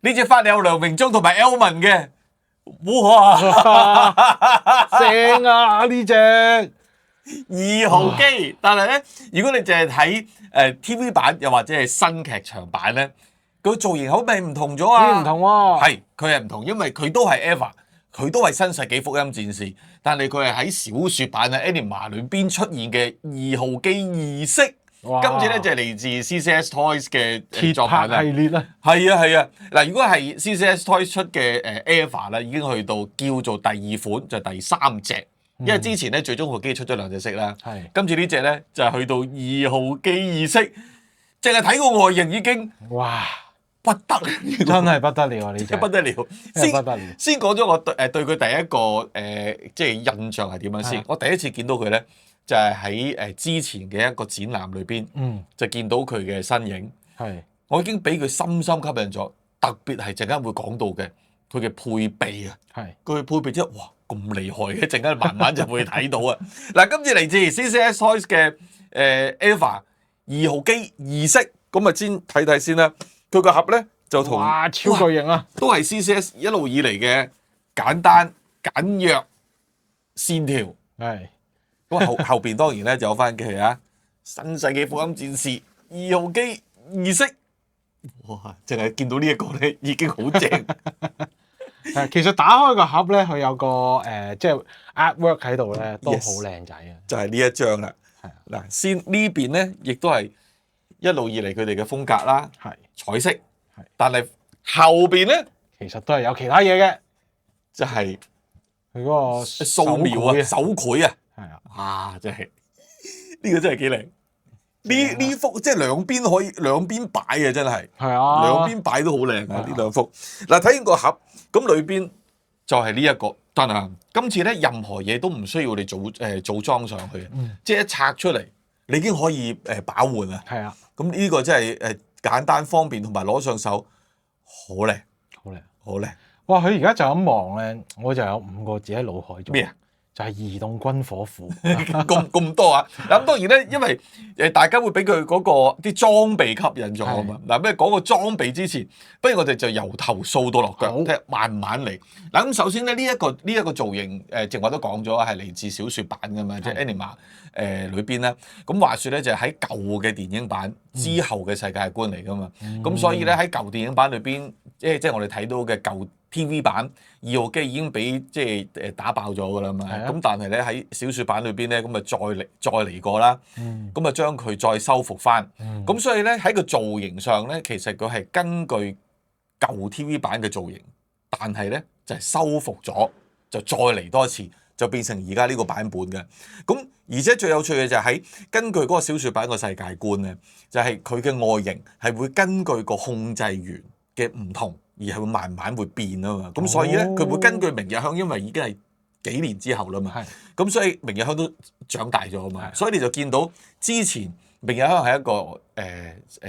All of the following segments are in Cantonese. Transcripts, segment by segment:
呢隻發有梁榮忠同埋 Elman 嘅，哇，正啊呢隻2號機。但係咧，如果你淨係睇TV 版又或者係新劇場版咧，佢造型好咪唔同咗啊？唔同喎，係佢係唔同，因為佢都係 EVA，佢都係新世紀福音戰士，但係佢係喺小説版啊 Anima 裏邊出現嘅2號機異色。今次咧就係嚟自 CCS Toys 嘅作品啦，系列啦，係啊，嗱，如果係 CCS Toys 出嘅EVA啦，已經去到叫做第2款，就係第3隻，因為之前咧最終號機出咗2隻色啦，今次呢隻咧就係去到2號機異色，淨係睇個外形已經哇不得了，真係不得了啊！呢隻不得了，先講咗我對佢第一個即係印象係點樣先？我第一次見到佢咧。就係喺之前嘅一個展覽裏邊，就見到佢嘅身影。我已經俾佢深深吸引咗，特別係陣間會講到嘅佢嘅配備啊。佢嘅配備之後，哇咁厲害嘅，陣間慢慢就會睇到啊。嗱，今次嚟自 CCS Toys 嘅EVA 2號機異色，咁啊先睇睇先啦。佢個盒咧就同哇超巨型啊，都係 CCS 一路以嚟嘅簡單簡約線條。咁後邊當然咧就有翻嘅啊，新世紀福音戰士2號機異色，哇！淨係見到呢一個咧已經好正。其實打開個盒咧，佢有個即係 artwork 喺度咧，都好靚仔啊！就係呢一張啦。嗱，先呢邊咧，亦都係一路以嚟佢哋嘅風格啦，彩色。但係後邊咧，其實都係有其他嘢嘅，就係佢嗰個素描啊、手繪啊。真係呢個真係幾靚，呢幅即係兩邊可以兩邊擺嘅，真係兩邊擺都好靚啊！呢兩幅嗱，睇完個盒咁裏邊就係呢一個，但係今次咧任何嘢都唔需要你組裝上去，即係一拆出嚟你已經可以把玩啊！咁呢個真係簡單方便，同埋攞上手好靚，好靚！哇！佢而家就咁望咧，我就有5個字喺腦海中。咩啊？就係移動軍火庫咁多啊！咁當然咧，因為大家會俾佢嗰個啲裝備吸引咗啊嘛。嗱，咩講個裝備之前，不如我哋就由頭掃到落腳，睇慢慢嚟。嗱，咁首先咧，呢一個造型正話都講咗係嚟自小説版噶嘛，即係 Anima 裏邊咧。咁話説咧就係喺舊嘅電影版之後嘅世界觀嚟噶嘛。咁所以咧喺舊電影版裏邊，即係我哋睇到嘅舊TV 版2號機已經俾即係打爆咗㗎啦嘛，咁但係咧喺小説版裏邊咧，咁啊再嚟過啦，咁啊將佢再修復翻，咁所以咧喺個造型上咧，其實佢係根據舊 TV 版嘅造型，但係咧就係修復咗，就再嚟多一次，就變成而家呢個版本嘅。咁而且最有趣嘅就係喺根據嗰個小説版個世界觀咧，就係佢嘅外形係會根據個控制員嘅唔同。而係會慢慢會變啊嘛，咁所以咧佢會根據明日香，因為已經係幾年之後啦嘛，咁所以明日香都長大咗啊嘛，所以你就見到之前明日香係一個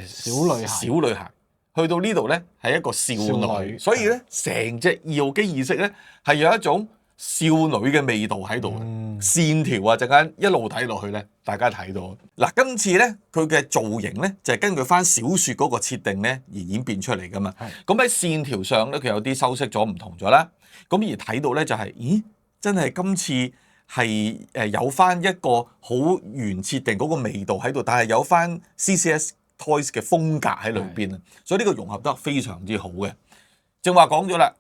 小女孩，去到呢度咧係一個少女，所以咧成隻2號機異色咧係有一種少女嘅味道喺度，線條啊陣間一路睇落去咧，大家睇到嗱，今次咧佢嘅造型咧就係根據翻小説嗰個設定咧而演變出嚟噶嘛。咁喺線條上咧佢有啲修飾咗唔同咗啦。咁而睇到咧就係，咦，真係今次係有翻一個好原設定嗰個味道喺度，但係有翻 CCS Toys 嘅風格喺裏邊啊。所以呢個融合得非常之好嘅。正話講咗啦。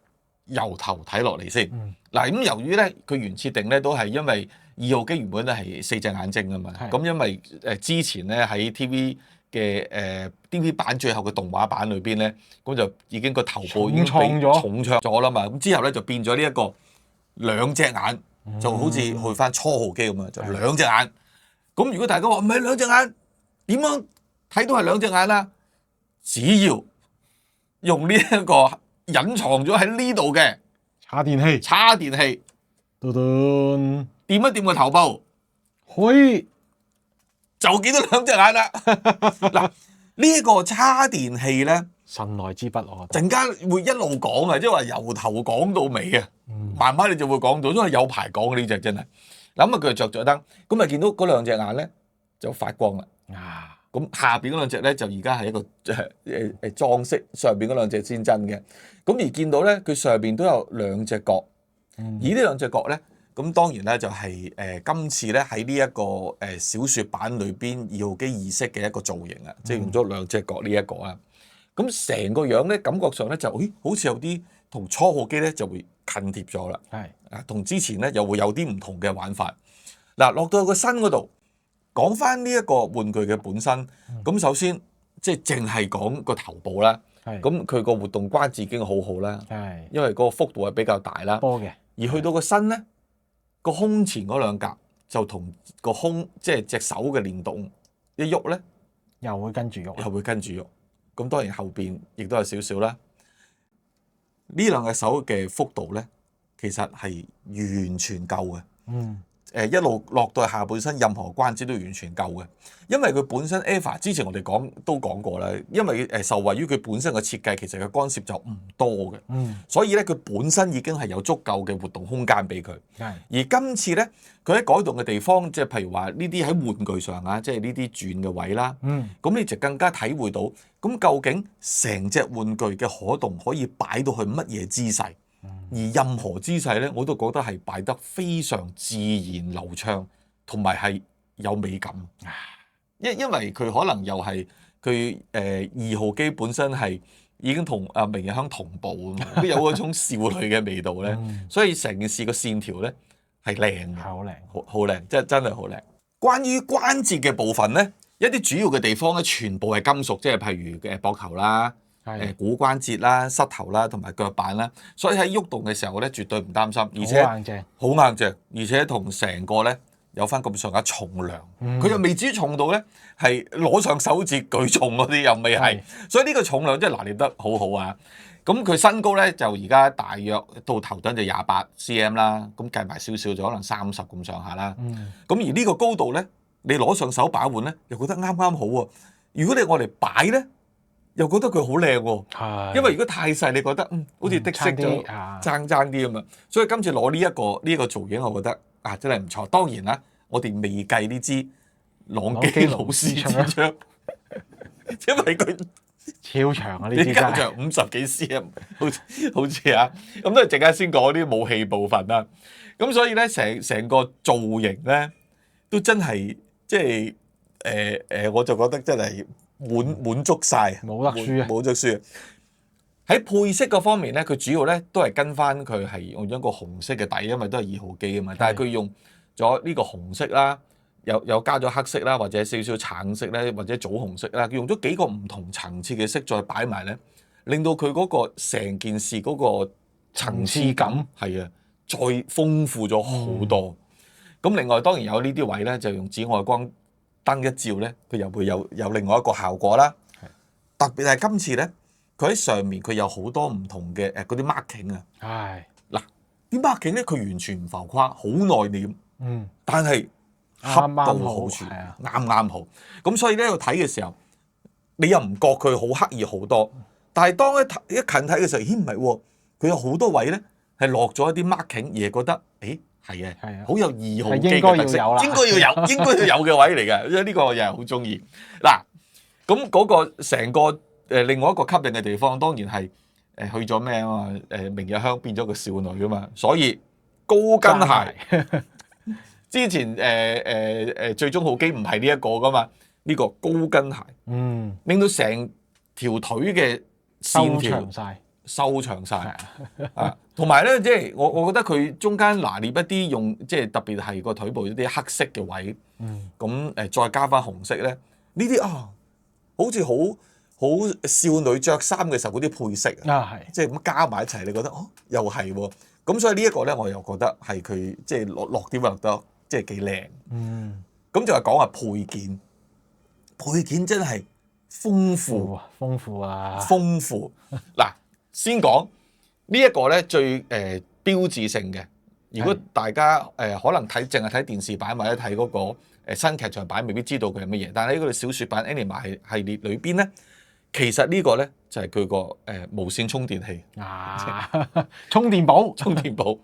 由頭睇落嚟先，嗱咁由於咧佢原設定咧都係因為2號機原本咧係4隻眼睛啊嘛，咁因為之前咧喺 TV 嘅TV 版最後嘅動畫版裏邊咧，咁就已經個頭部已經被重創咗啦嘛，咁之後咧就變咗呢一個2隻眼，就好似去翻初號機咁啊，就2隻眼。咁如果大家話唔係2隻眼，點樣睇都係2隻眼啦？只要用呢一個隱藏咗喺呢度嘅叉電器，掂一掂個頭部，可以就見到2隻眼啦。嗱，呢一個叉電器咧，神來之筆我陣間會一路講啊，即係話由頭講到尾啊，慢慢你就會講到，因為有排講呢隻真係。嗱咁啊，佢就着咗燈，咁啊見到嗰2隻眼咧就發光啦。咁下邊嗰兩隻咧就而家係一個裝飾，上邊嗰兩隻先真嘅。咁而見到咧，佢上邊都有兩隻角，而呢兩隻角咧，咁當然咧就係今次咧喺呢一個小說版裏邊二號機二式嘅一個造型啊，即係用咗兩隻角呢一個啊。咁成個樣咧，感覺上咧就好似有啲同初號機咧就會近貼咗啦。係啊，同之前咧又會有啲唔同嘅玩法。嗱，落到個身嗰度，講翻呢一個玩具嘅本身。咁首先即係淨係講個頭部啦。咁佢個活動關節已經好好啦。因為嗰個幅度係比較大啦。波嘅。而去到個身咧，個胸前嗰兩格就同個胸即係隻手嘅連動一喐咧，又會跟住喐。咁當然後邊亦都有少少啦。呢兩隻手嘅幅度咧，其實係完全夠嘅。一路落到下半身，任何關節都完全夠嘅。因為佢本身 EVA 之前我哋都講過啦，因為受惠於佢本身嘅設計，其實佢干涉就唔多嘅。所以咧佢本身已經係有足夠嘅活動空間俾佢。而今次咧，佢喺改動嘅地方，即係譬如話呢啲喺玩具上啊，即係呢啲轉嘅位啦。咁你就更加體會到，咁究竟成隻玩具嘅可動可以擺到去乜嘢姿勢？而任何姿勢咧，我都覺得係擺得非常自然流暢，同埋係有美感。因為佢可能又係佢二號機本身係已經同明日香同步啊嘛，都有嗰種少女嘅味道咧，所以成件事個線條咧係靚嘅，好靚，真係好靚。關於關節嘅部分咧，一啲主要嘅地方咧，全部係金屬，即係譬如嘅膊頭啦。股關節啦、膝頭啦同埋腳板啦，所以喺喐動嘅時候咧，絕對唔擔心，而且好硬淨，而且同成個咧有翻咁上下重量，佢又未至於重到咧係攞上手指舉重嗰啲，又未係，所以呢個重量真係拿捏得好好啊！咁佢身高咧就而家大約到頭頂就28cm 啦，咁計埋少少就可能30咁上下啦。咁而呢個高度咧，你攞上手把玩咧，又覺得啱啱好喎。如果你我嚟擺咧，又覺得佢好靚喎，因為如果太細，你覺得好似的色咗，爭啲咁嘛。所以今次攞呢一個造型，我覺得真係唔錯。當然啦，我哋未計呢支朗基努斯之槍，因為佢超長啊！呢支長50幾 cm，好似啊，咁都係陣間先講啲武器部分啦。咁所以咧，成個造型咧，都真係即係我就覺得真係。滿足晒，冇得輸。喺配飾嗰方面咧，佢主要咧都係跟翻佢係用咗個紅色嘅底，因為都係2號機啊嘛。但係佢用咗呢個紅色啦，有加咗黑色啦，或者少少橙色咧，或者棗紅色啦，佢用咗幾個唔同層次嘅色再擺埋咧，令到佢嗰個成件事嗰個層次感係啊，再豐富咗好多。咁另外當然有呢啲位咧，就用紫外光燈一照咧，佢又會有另外一個效果啦。特別係今次咧，佢喺上面佢有好多唔同嘅嗰啲 marking 啊。嗱啲 marking 咧，佢完全唔浮誇，好內斂。但係恰到好處，啱好。咁所以咧，要睇嘅時候，你又唔覺佢好刻意好多。但係當一近睇嘅時候，咦唔係喎，佢有好多位咧係落咗一啲 marking，而係覺得係啊，好有2號機嘅特色，應該要有嘅位嚟嘅，因為呢個我又係好中意。嗱，咁嗰個成個另外一個吸引嘅地方，當然係去咗咩啊嘛？明日香變咗個少女啊嘛，所以高跟鞋之前最終號機唔係呢一個噶嘛，呢個高跟鞋，令到成條腿嘅線條收長晒啊！同埋咧，即係我覺得佢中間拿捏一啲用，即係特別係個腿部一啲黑色嘅位，咁再加翻紅色咧，呢啲好似好少女着衫嘅時候嗰啲配飾啊，即係咁加埋一齊，你覺得又係喎。咁所以呢一個咧，我又覺得係佢即係落點落得即係幾靚。咁就係講下配件真係豐富嗱。先講呢一個咧最標誌性嘅，如果大家可能淨係睇電視版或者睇嗰個新劇場版，未必知道佢係乜嘢。但係喺嗰個小説版 Anima 系列裏邊咧，其實呢個咧就係佢個無線充電器充電寶。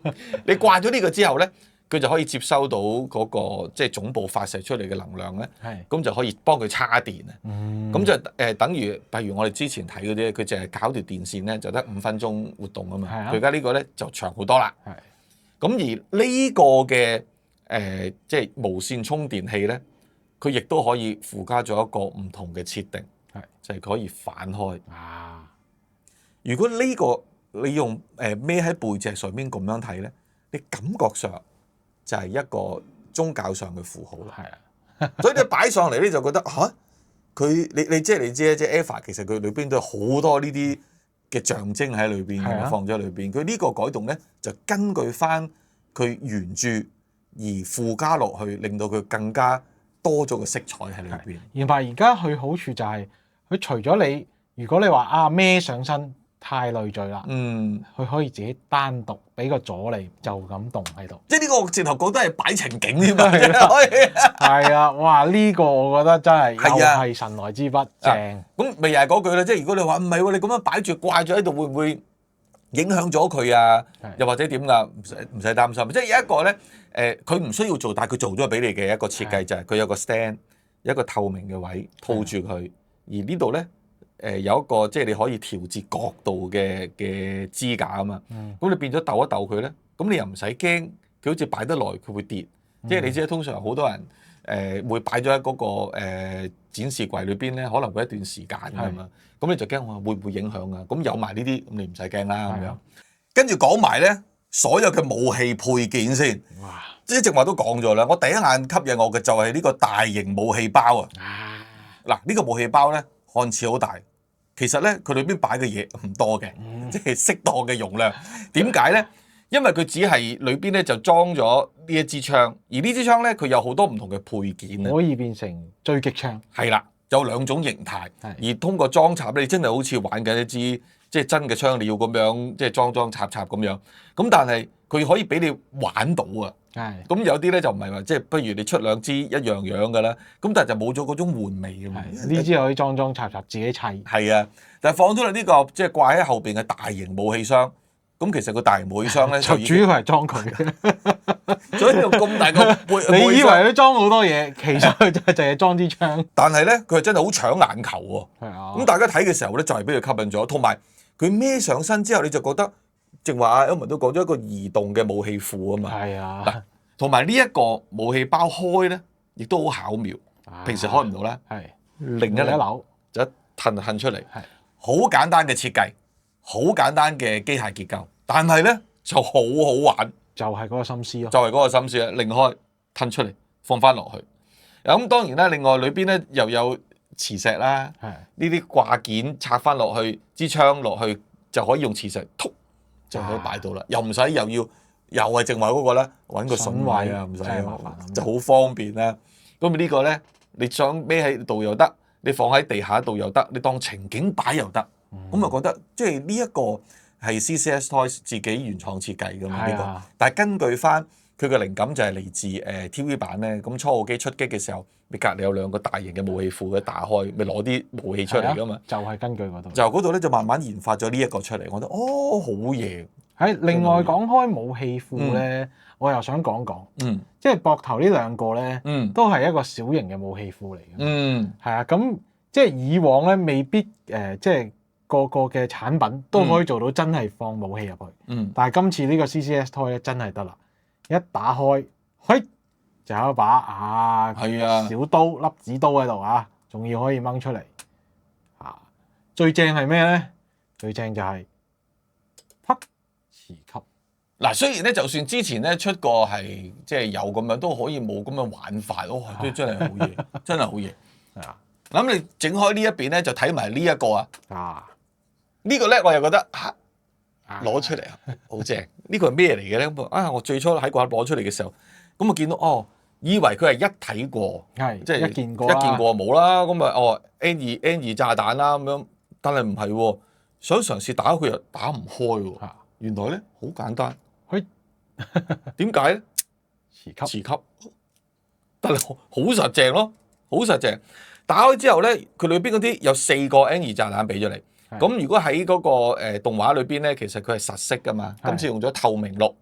你掛咗呢個之後咧，佢就可以接收到嗰個即係總部發射出嚟嘅能量咧，咁係就可以幫佢叉電啊。咁就等於，譬如我哋之前睇嗰啲，佢淨係搞條電線咧，就得5分鐘活動啊嘛。佢而家呢個咧就長好多啦。咁而呢個嘅即係無線充電器咧，佢亦都可以附加咗一個唔同嘅設定，就係佢可以反開。如果呢個你用孭喺背脊上面咁樣睇咧，你感覺上就係一個宗教上嘅符號啦。所以你擺上嚟咧就覺得嚇，佢你即係你知咧，即係 EVA 其實佢裏邊都有好多呢啲嘅象徵喺裏邊嘅，放咗喺裏邊。佢呢個改動咧就根據翻佢原著而附加落去，令到佢更加多咗個色彩喺裏邊。然後而家佢好處就係、佢除咗你，如果你話孭上身太累贅啦，佢可以自己單獨俾個阻力就咁動喺度。即係呢個直頭覺得係擺情景添嘛，係啊，哇！呢個我覺得真係又係神來之筆，正。咁咪又係嗰句啦，即係如果你話唔係喎，你咁樣擺住掛住喺度，會唔會影響咗佢啊？又或者點㗎？唔使擔心。即係有一個咧，佢唔需要做，但係佢做咗俾你嘅一個設計就係佢有個 stand，有一個透明嘅位套住佢，而呢度咧。有一個即係你可以調節角度嘅支架啊嘛，咁你變咗鬥一鬥佢咧，咁你又唔使驚佢好似擺得耐佢會跌，即係你知通常好多人會擺咗喺嗰個展示櫃裏邊咧，可能會一段時間㗎嘛，咁你就驚我會唔會影響啊？咁有埋呢啲，咁你唔使驚啦咁樣。跟住講埋咧，所有嘅武器配件先，即係正話都講咗啦，我第一眼吸引我嘅就係呢個大型武器包啊！嗱，呢個武器包咧看似好大。其實咧，佢裏邊擺嘅嘢唔多嘅，即係適當嘅容量。點解咧？因為佢只係裏邊咧就裝咗呢一支槍，而呢支槍咧佢有好多唔同嘅配件可以變成狙擊槍。係啦，有2種形態，而通過裝插咧，你真係好似玩緊一支即係真嘅槍，你要咁樣即係裝插咁樣。咁但係佢可以俾你玩到啊！咁有啲咧就唔係話即係，不如你出2支一樣樣嘅啦。咁但係就冇咗嗰種玩味㗎嘛。呢支可以裝插自己砌。係啊，但係放咗嚟呢個即係掛喺後邊嘅大型武器箱。咁其實個大型武器箱咧就主要係裝佢嘅。所以用咁大個背，你以為佢裝好多嘢，其實佢就係裝支槍。但係咧，佢係真係好搶眼球喎。係啊。咁大家睇嘅時候咧，就係俾佢吸引咗，同埋佢孭上身之後，你就覺得。正話阿 Elman 都講咗一個移動嘅武器庫啊嘛，係啊，嗱，同埋呢一個武器包開咧，亦都好巧妙，平時開唔到咧，係擰一扭就一褪出嚟，係好簡單嘅設計，好簡單嘅機械結構，但係咧就好好玩，就係嗰個心思咯，就係嗰個心思啊，擰開褪出嚟放翻落去，咁當然啦，另外裏邊咧又有磁石啦，係呢啲掛件拆翻落去支槍落去就可以用磁石突。就可以擺到啦，又唔使又係正話嗰個咧，揾個筍位啊，唔使就好方便啦。咁呢個咧，你想孭喺度又得，你放喺地下度又得，你當情景擺又得。咁啊覺得即係呢一個係 CCS Toys 自己原創設計㗎嘛呢個，但係根據翻佢嘅靈感就係嚟自TV 版咧。咁初號機出擊嘅時候，你隔離有2個大型嘅武器庫嘅打開，咪攞啲武器出嚟㗎嘛。就係根據嗰度。就嗰度咧就慢慢研發咗呢一個出嚟，我覺得哦好嘢。喺另外講開武器庫咧，我又想講講，即係膊頭呢2個咧，都係一個小型嘅武器庫嚟嘅。係啊，咁即係以往咧未必即係個嘅產品都可以做到真係放武器入去。但係今次呢個 CCS Toy 咧真係得啦，一打開，嘿就有一把小刀粒子刀喺度啊，仲要可以掹出嚟。最正係咩咧？最正就係磁吸嗱，雖然咧，就算之前咧出過係即係有咁樣，都可以冇咁嘅玩法咯，都真係好嘢，真係好嘢。係啊，咁你整開呢一邊咧，就睇埋呢一個啊。呢個咧我又覺得攞出嚟好正。呢個係咩嚟嘅咧？我最初喺嗰刻攞出嚟嘅時候，咁我見到以為佢係一睇過，即係一見過冇啦。咁N2炸彈啦咁樣，但係唔係喎，想嘗試打佢又打唔開喎。原來咧好簡單，點解咧？磁吸，但係好實淨咯，好實淨。打開之後咧，佢裏邊嗰啲有4個 N2炸彈俾咗你。咁如果喺嗰個動畫裏邊咧，其實佢係實色噶嘛，今次用咗透明綠，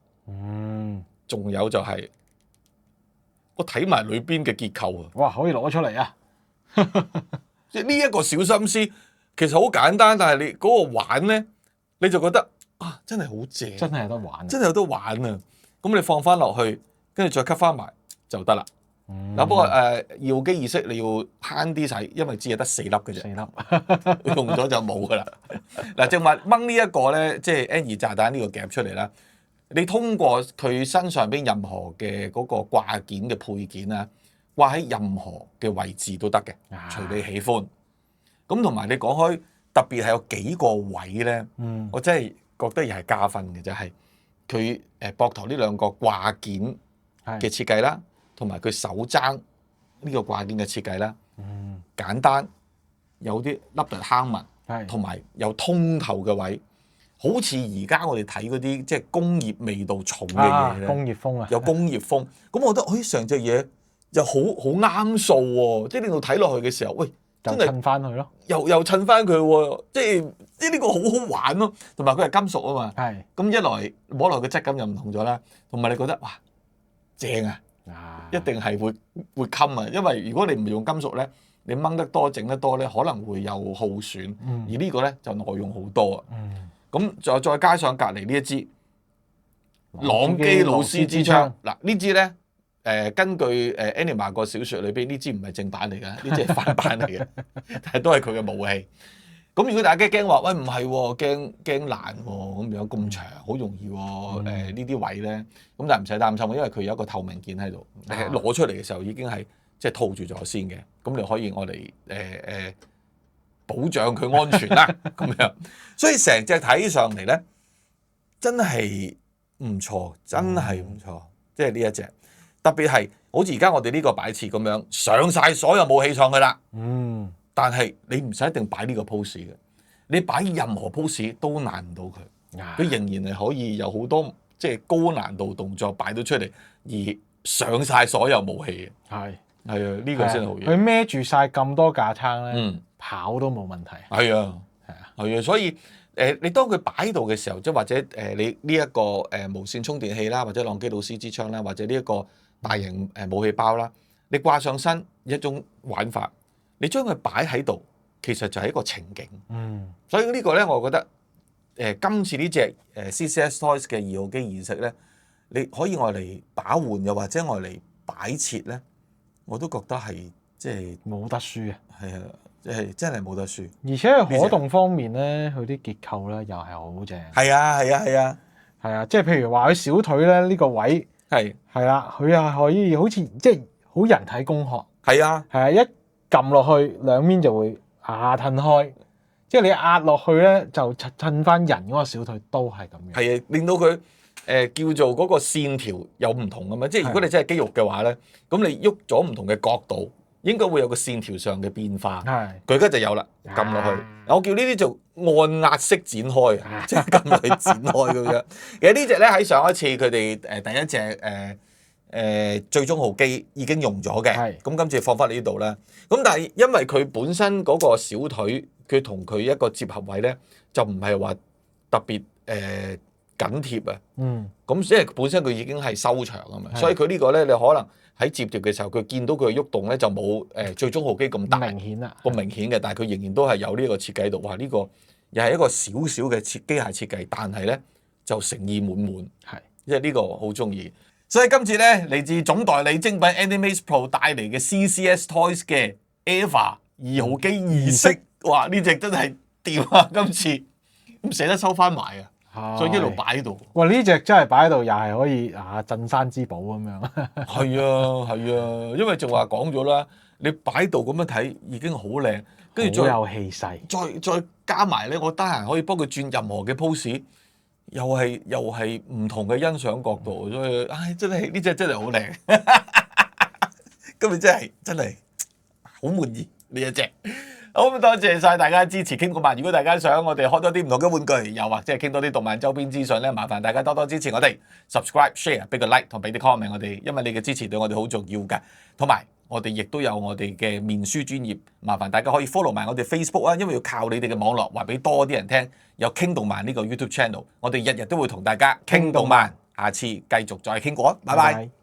仲有就係、我睇埋裏邊嘅結構啊！哇，可以攞出嚟啊！即係呢一個小心思，其實好簡單，但係你嗰個玩咧，你就覺得啊，真係好正，真係有得玩，真係有得玩啊！咁你放翻落去，跟住再吸翻埋就得啦。嗱、不過二號機意識你要慳啲使，因為只係得4粒嘅啫，4粒用咗就冇噶啦。嗱，正話掹呢一個咧，即係 N2炸彈呢個夾出嚟啦。你通過佢身上邊任何嘅嗰個掛件嘅配件啊，掛喺任何嘅位置都得嘅，隨你喜歡。咁同埋你講開，特別係有幾個位咧，我真係覺得又係加分嘅，就係佢膊頭呢兩個掛件嘅設計啦。同埋佢手踭呢個掛件嘅設計啦，簡單，有啲凹凸坑紋，同埋有通透嘅位，好似而家我哋睇嗰啲即係工業味道重嘅嘢咧，工業風啊，有工業風。咁我覺得，誒成隻嘢又好啱數喎，即係令到睇落去嘅時候，喂，真係襯翻佢咯，又襯翻佢喎，即係呢個好好玩咯。同埋佢係金屬啊嘛，咁一來摸落去嘅質感又唔同咗啦，同埋你覺得哇正啊！一定係會襟啊，因為如果你唔用金屬咧，你掹得多整得多咧，可能會有耗損。而呢個咧就耐用好多啊。咁再加上隔離呢一支朗基魯斯之槍，嗱呢支咧根據Anima 個小説裏邊呢支唔係正版嚟嘅，呢支係反版嚟嘅，但係都係佢嘅武器。咁如果大家驚話，喂唔係喎，驚爛喎，咁樣咁長，好容易喎，呢啲位咧，咁但係唔使擔心，因為佢有一個透明件喺度，攞出嚟嘅時候已經係即係套住咗先嘅，咁你可以我嚟保障佢安全啦，咁樣，所以成隻睇上嚟咧，真係唔錯，真係唔錯，即係呢一隻，特別係好似而家我哋呢個擺設咁樣，上晒所有武器上去啦。但係你唔使一定擺呢個 pose 嘅，你擺任何 pose 都難唔到佢，佢仍然係可以有好多即係高難度動作擺到出嚟，而上晒所有武器嘅。係啊，呢個先係好嘢。佢孭住晒咁多架撐咧，跑都冇問題。係啊，所以你當佢擺喺度嘅時候，即係或者你呢一個無線充電器啦，或者朗基魯斯之槍啦，或者呢一個大型武器包啦，你掛上身一種玩法。你將佢擺喺度，其實就係一個情景。所以呢個咧，我覺得今次呢隻CCS Toys 嘅2號機儀式咧，你可以愛嚟把玩，又或者愛嚟擺設咧，我都覺得係即係冇得輸嘅。係啊，即係真係冇得輸。而且可動方面咧，佢啲結構咧又係好正。係啊，即係譬如話佢小腿咧呢個位係啦，佢又可以好似即係好人體工學。係啊，一撳落去兩邊就會褪開，即係你壓落去咧就襯翻人嗰個小腿都係咁樣。係啊，令到佢叫做嗰個線條有唔同㗎嘛。即係如果你真係肌肉嘅話咧，咁你喐咗唔同嘅角度，應該會有個線條上嘅變化。佢而家就有啦，撳落去。我叫呢啲做按壓式展開，即係撳落去展開咁樣。其實呢隻咧喺上一次佢哋第一隻最終號機已經用咗嘅，咁今次放翻嚟呢度啦。咁但係因為佢本身嗰個小腿，佢同佢一個接合位咧，就唔係話特別緊貼啊。咁即係本身佢已經係收長啊嘛，所以佢呢個咧，你可能喺接貼嘅時候，佢見到佢嘅喐動咧就冇最終號機咁大明顯啦，咁明顯嘅。但係佢仍然都係有呢個設計度。哇！呢個又係一個小小嘅機械設計，但係咧就誠意滿滿。因為呢個好中意。所以今次咧嚟自總代理精品 Animates Pro 帶嚟嘅 CCS Toys 嘅 EVA 2號機儀式，哇！呢隻真係掂啊！今次唔捨得收翻埋啊，所以一路擺喺度。哇！呢隻真係擺喺度，又係可以鎮山之寶咁樣。係啊，因為就話講咗啦，你擺喺度咁樣睇已經好靚，跟住再有氣勢，再加埋咧，我得閒可以幫佢轉任何嘅 pose。又係唔同嘅欣賞角度，所以真係呢隻真係好靚，今日真係好滿意呢一隻。好，咁多謝晒大家支持傾動漫。如果大家想我哋開多啲唔同嘅玩具，又或者係傾多啲動漫周邊資訊咧，麻煩大家多多支持我哋 subscribe、share、俾個 like 同俾啲 comment 我哋，因為你嘅支持對我哋好重要㗎。同埋我哋亦都有我哋嘅面書專頁，麻煩大家可以 follow 埋我哋 Facebook 啊，因為要靠你哋嘅網絡話俾多啲人聽，有傾動漫呢個 YouTube channel，我哋日日都會同大家傾動漫。下次繼續再傾過，拜拜。